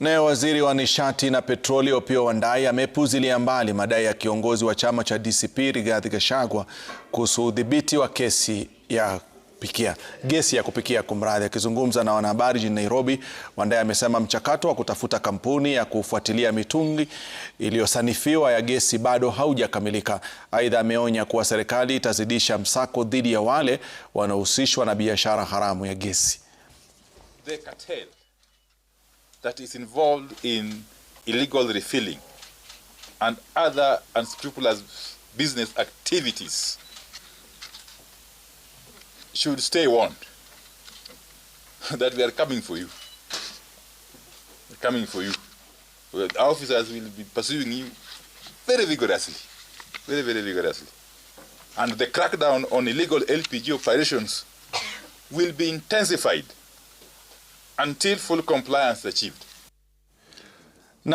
Naye waziri wa nishati na petroli Opiyo Wandayi amepuuzilia mbali madai ya kiongozi wa chama cha DCP Rigathi Gachagua kuhusu udhibiti wa gesi ya kupikia kumradhi. Akizungumza na wanahabari jijini Nairobi, Wandayi amesema mchakato wa kutafuta kampuni ya kufuatilia mitungi iliyosanifiwa ya gesi bado haujakamilika. Aidha, ameonya kuwa serikali itazidisha msako dhidi ya wale wanaohusishwa na biashara haramu ya gesi. The cartel that is involved in illegal refilling and other unscrupulous business activities should stay warned that we are coming for you. We're coming for you. Our officers will be pursuing you very vigorously. Very, very vigorously. And the crackdown on illegal LPG operations will be intensified until full compliance is achieved.